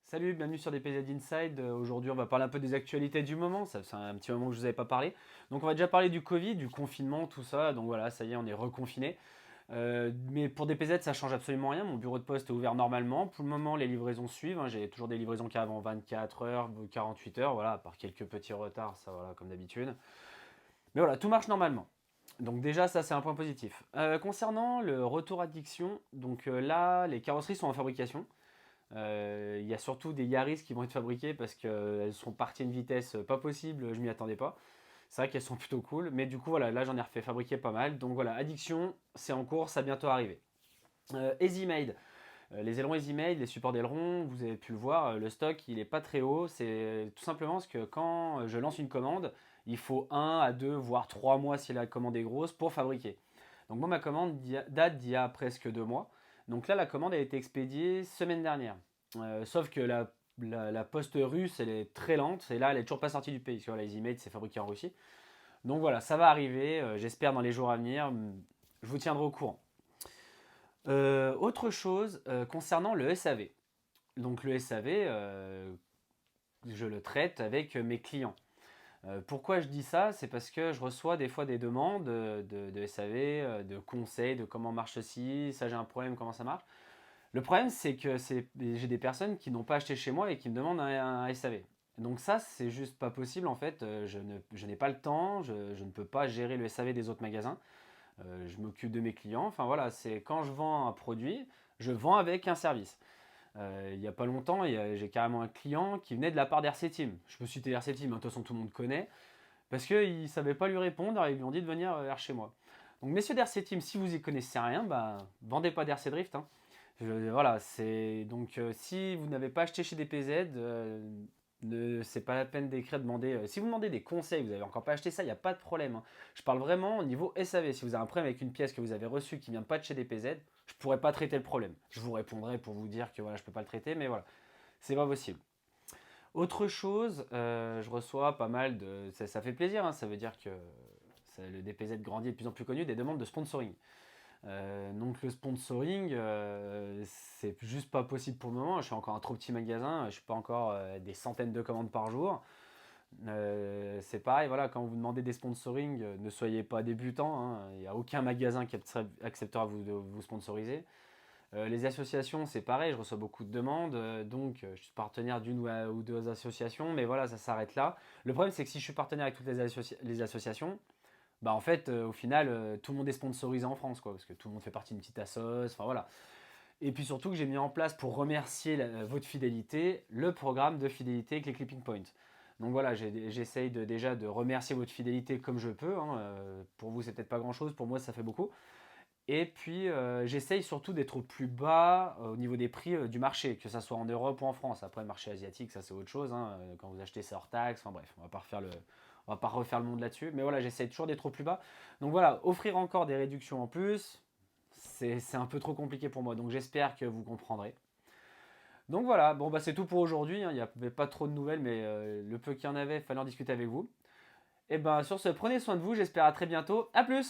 Salut, bienvenue sur DPZ Inside. Aujourd'hui, on va parler un peu des actualités du moment. Ça fait un petit moment que je vous avais pas parlé. Donc, on va déjà parler du Covid, du confinement, tout ça. Donc voilà, ça y est, on est reconfiné. Mais pour DPZ, ça change absolument rien. Mon bureau de poste est ouvert normalement. Pour le moment, les livraisons suivent, hein. J'ai toujours des livraisons qui arrivent en 24 heures, 48 heures. Voilà, à part quelques petits retards, ça voilà, comme d'habitude. Mais voilà, tout marche normalement. Donc déjà, ça c'est un point positif. Concernant le retour addiction, donc là, les carrosseries sont en fabrication. Il y a surtout des Yaris qui vont être fabriquées parce qu'elles sont parties à une vitesse pas possible, je m'y attendais pas. C'est vrai qu'elles sont plutôt cool, mais du coup voilà, là j'en ai refait fabriquer pas mal. Donc voilà, Addiction, c'est en cours, ça va bientôt arriver. EasyMade, les ailerons EasyMade, les supports d'ailerons, vous avez pu le voir, le stock il est pas très haut. C'est tout simplement parce que quand je lance une commande, il faut 1 à 2 voire 3 mois si la commande est grosse pour fabriquer. Donc moi ma commande date d'il y a presque 2 mois. Donc là la commande a été expédiée semaine dernière. Sauf que la poste russe elle est très lente et là elle est toujours pas sortie du pays. Parce que voilà, EasyMade c'est fabriqué en Russie. Donc voilà, ça va arriver, j'espère dans les jours à venir. Je vous tiendrai au courant. Autre chose concernant le SAV. Donc le SAV, je le traite avec mes clients. Pourquoi je dis ça? C'est parce que je reçois des fois des demandes de SAV, de conseils, de comment marche ceci, ça j'ai un problème, comment ça marche. Le problème c'est que j'ai des personnes qui n'ont pas acheté chez moi et qui me demandent un SAV. Donc ça c'est juste pas possible en fait, je n'ai pas le temps, je ne peux pas gérer le SAV des autres magasins. Je m'occupe de mes clients, enfin voilà, c'est quand je vends un produit, je vends avec un service. Il n'y a pas longtemps, j'ai carrément un client qui venait de la part d'RC Team. Je peux citer RC Team, hein, de toute façon tout le monde connaît, parce qu'ils ne savaient pas lui répondre, et ils lui ont dit de venir vers chez moi. Donc messieurs d'RC Team, si vous y connaissez rien, bah, vendez pas d'RC Drift, hein. Voilà, c'est donc si vous n'avez pas acheté chez DPZ, c'est pas la peine d'écrire, demander. Si vous demandez des conseils, vous n'avez encore pas acheté ça, il n'y a pas de problème, hein. Je parle vraiment au niveau SAV. Si vous avez un problème avec une pièce que vous avez reçue qui vient pas de chez DPZ, je pourrais pas traiter le problème. Je vous répondrai pour vous dire que voilà, je peux pas le traiter, mais voilà, c'est pas possible. Autre chose, je reçois pas mal de. Ça fait plaisir, hein, ça veut dire que le DPZ grandit, est de plus en plus connu, des demandes de sponsoring. Donc le sponsoring, c'est juste pas possible pour le moment. Je suis encore un trop petit magasin, je suis pas encore des centaines de commandes par jour. C'est pareil, voilà, quand vous demandez des sponsoring, ne soyez pas débutant, hein. Il n'y a aucun magasin qui acceptera de vous sponsoriser. Les associations, c'est pareil, je reçois beaucoup de demandes, donc je suis partenaire d'une ou deux associations, mais voilà, ça s'arrête là. Le problème, c'est que si je suis partenaire avec toutes les associations, bah en fait, au final, tout le monde est sponsorisé en France, quoi, parce que tout le monde fait partie d'une petite assoce, enfin voilà. Et puis surtout que j'ai mis en place pour remercier votre fidélité, le programme de fidélité avec les Clipping Points. Donc voilà, j'essaye déjà de remercier votre fidélité comme je peux, hein. Pour vous, c'est peut-être pas grand-chose, pour moi, ça fait beaucoup. Et puis, j'essaye surtout d'être au plus bas au niveau des prix du marché, que ça soit en Europe ou en France. Après, le marché asiatique, ça c'est autre chose, hein. Quand vous achetez, c'est hors taxe. Enfin bref, on va pas refaire le monde là-dessus. Mais voilà, j'essaye toujours d'être au plus bas. Donc voilà, offrir encore des réductions en plus, c'est un peu trop compliqué pour moi. Donc j'espère que vous comprendrez. Donc voilà, bon bah c'est tout pour aujourd'hui, hein. Il n'y avait pas trop de nouvelles, mais le peu qu'il y en avait, il fallait en discuter avec vous. Et ben sur ce, prenez soin de vous, j'espère à très bientôt. A plus!